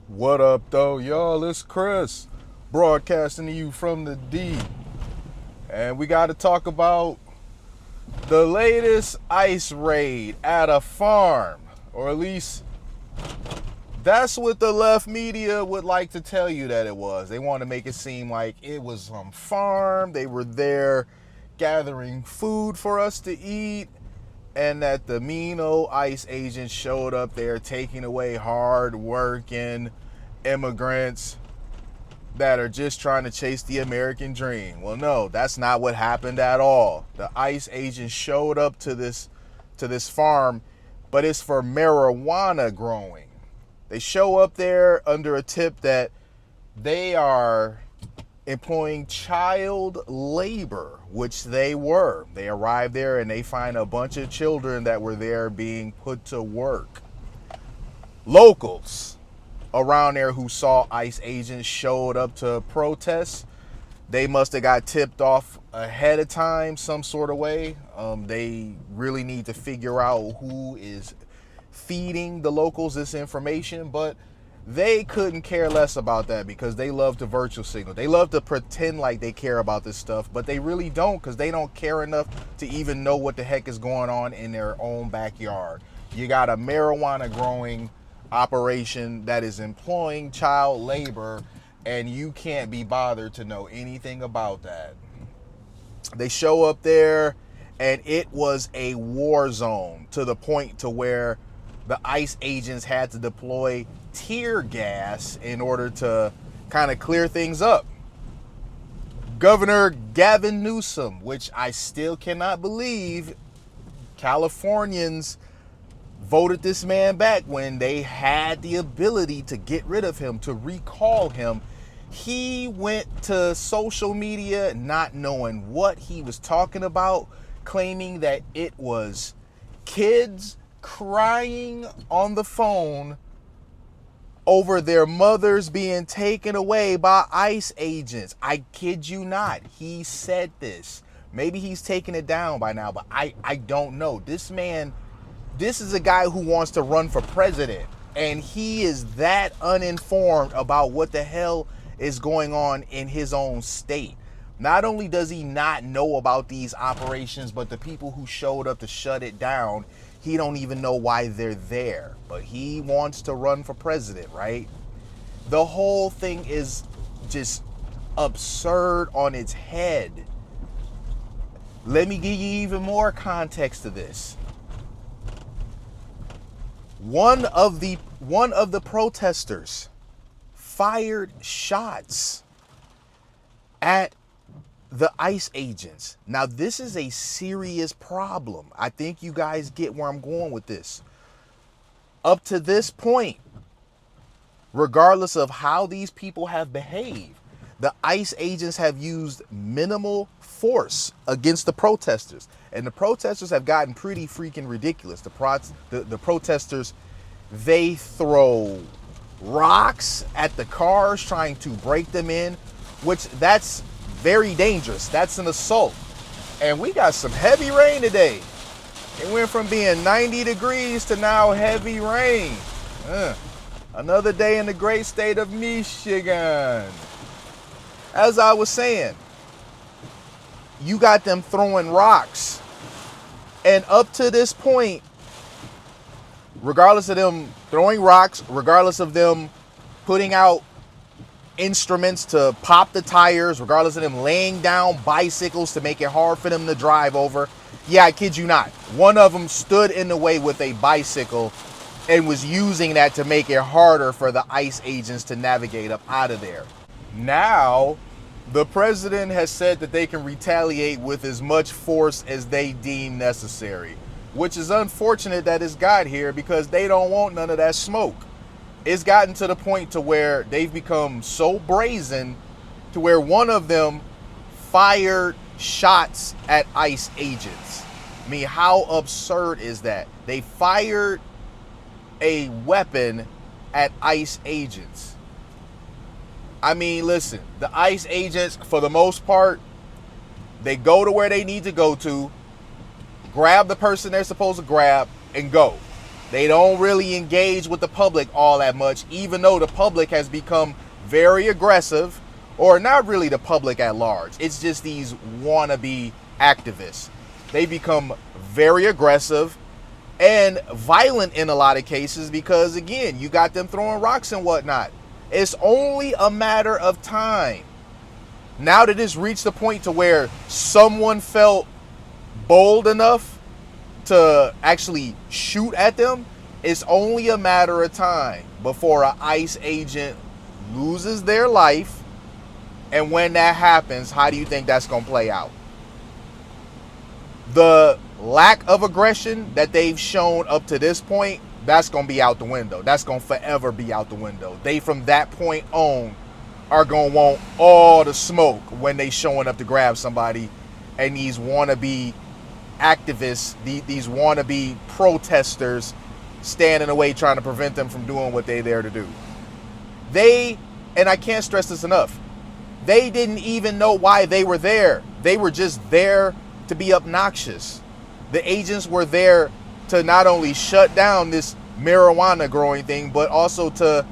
What up, though, y'all? It's Chris, broadcasting to you from the D. And we got to talk about the latest ICE raid at a farm. Or at least that's what the left media would like to tell you that it was. They want to make it seem like it was some farm. They were there gathering food for us to eat. And that the mean old ICE agents showed up there taking away hard-working immigrants that are just trying to chase the American dream. Well, no, that's not what happened at all. The ICE agents showed up to this farm, but it's for marijuana growing. They show up there under a tip that they are employing child labor, which they were. They arrive there and they find a bunch of children that were there being put to work. Locals around there who saw ICE agents showed up to protest. They must have got tipped off ahead of time some sort of way. They really need to figure out who is feeding the locals this information, but they couldn't care less about that because they love to virtual signal. They love to pretend like they care about this stuff, but they really don't, because they don't care enough to even know what the heck is going on in their own backyard. You got a marijuana growing operation that is employing child labor, and you can't be bothered to know anything about that. They show up there and it was a war zone, to the point to where the ICE agents had to deploy tear gas in order to kind of clear things up. Governor Gavin Newsom, which I still cannot believe Californians voted this man back when they had the ability to get rid of him, to recall him. He went to social media not knowing what he was talking about, claiming that it was kids crying on the phone over their mothers being taken away by ICE agents. I kid you not. He said this. Maybe he's taken it down by now, but I don't know. This is a guy who wants to run for president, and he is that uninformed about what the hell is going on in his own state. Not only does he not know about these operations, but the people who showed up to shut it down, he don't even know why they're there. But he wants to run for president, right? The whole thing is just absurd on its head. Let me give you even more context to this. One of the protesters fired shots at the ICE agents. Now, this is a serious problem. I think you guys get where I'm going with this. Up to this point, regardless of how these people have behaved, the ICE agents have used minimal force against the protesters. And the protesters have gotten pretty freaking ridiculous. The protesters, they throw rocks at the cars trying to break them in, which that's very dangerous. That's an assault. And we got some heavy rain today. It went from being 90 degrees to now heavy rain. Another day in the great state of Michigan. As I was saying, you got them throwing rocks. And up to this point, regardless of them throwing rocks, regardless of them putting out instruments to pop the tires, regardless of them laying down bicycles to make it hard for them to drive over. Yeah, I kid you not. One of them stood in the way with a bicycle and was using that to make it harder for the ICE agents to navigate up out of there. Now, the president has said that they can retaliate with as much force as they deem necessary, which is unfortunate that it's got here, because they don't want none of that smoke. It's gotten to the point to where they've become so brazen to where one of them fired shots at ICE agents. I mean, how absurd is that? They fired a weapon at ICE agents. I mean, listen, the ICE agents, for the most part, they go to where they need to go to, grab the person they're supposed to grab, and go. They don't really engage with the public all that much, even though the public has become very aggressive, or not really the public at large. It's just these wannabe activists. They become very aggressive and violent in a lot of cases because, again, you got them throwing rocks and whatnot. It's only a matter of time. Now that it's reached the point to where someone felt bold enough to actually shoot at them, it's only a matter of time before an ICE agent loses their life. And when that happens, how do you think that's going to play out? The lack of aggression that they've shown up to this point, that's going to be out the window. That's going to forever be out the window. They, from that point on, are going to want all the smoke when they showing up to grab somebody. And these wannabe activists, these wannabe protesters stand in the way trying to prevent them from doing what they're there to do. They, and I can't stress this enough, they didn't even know why they were there. They were just there to be obnoxious. The agents were there to not only shut down this marijuana growing thing, but also to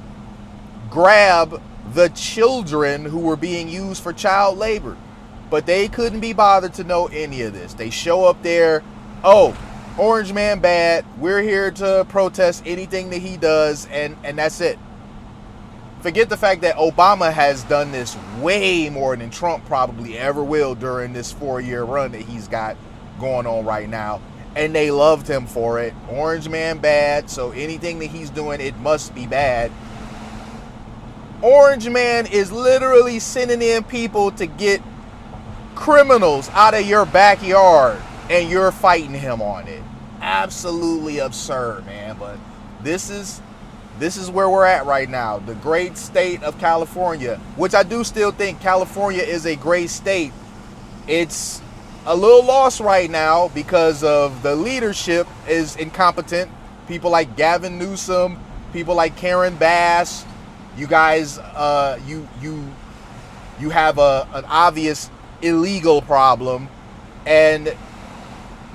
grab the children who were being used for child labor. But they couldn't be bothered to know any of this. They show up there, oh, Orange Man bad, we're here to protest anything that he does, and that's it. Forget the fact that Obama has done this way more than Trump probably ever will during this 4-year run that he's got going on right now. And they loved him for it. Orange Man bad, so anything that he's doing, it must be bad. Orange Man is literally sending in people to get criminals out of your backyard, and you're fighting him on it. Absolutely absurd, man. But this is where we're at right now. The great state of California, which I do still think California is a great state. It's a little lost right now because of the leadership is incompetent. People like Gavin Newsom, people like Karen Bass. You guys, you have an obvious illegal problem, and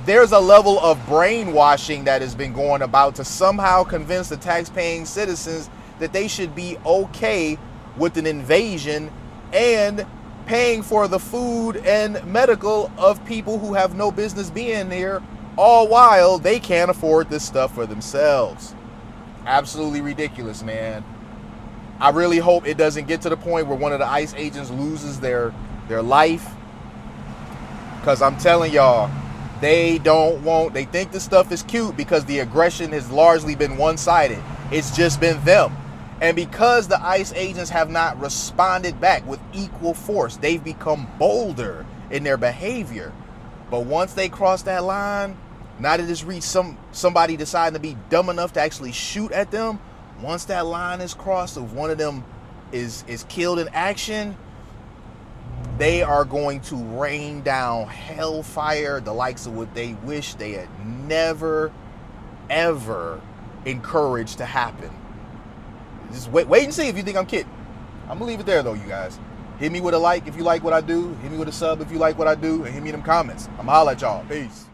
there's a level of brainwashing that has been going about to somehow convince the tax-paying citizens that they should be okay with an invasion and paying for the food and medical of people who have no business being here, all while they can't afford this stuff for themselves. Absolutely ridiculous, man. I really hope it doesn't get to the point where one of the ICE agents loses their life, because I'm telling y'all, they think this stuff is cute because the aggression has largely been one-sided. It's just been them. And because the ICE agents have not responded back with equal force, they've become bolder in their behavior. But once they cross that line, now that it's reached somebody deciding to be dumb enough to actually shoot at them, once that line is crossed, if one of them is killed in action, they are going to rain down hellfire, the likes of what they wish they had never, ever encouraged to happen. Just wait and see if you think I'm kidding. I'm going to leave it there, though, you guys. Hit me with a like if you like what I do. Hit me with a sub if you like what I do. And hit me in them comments. I'm going to holler at y'all. Peace.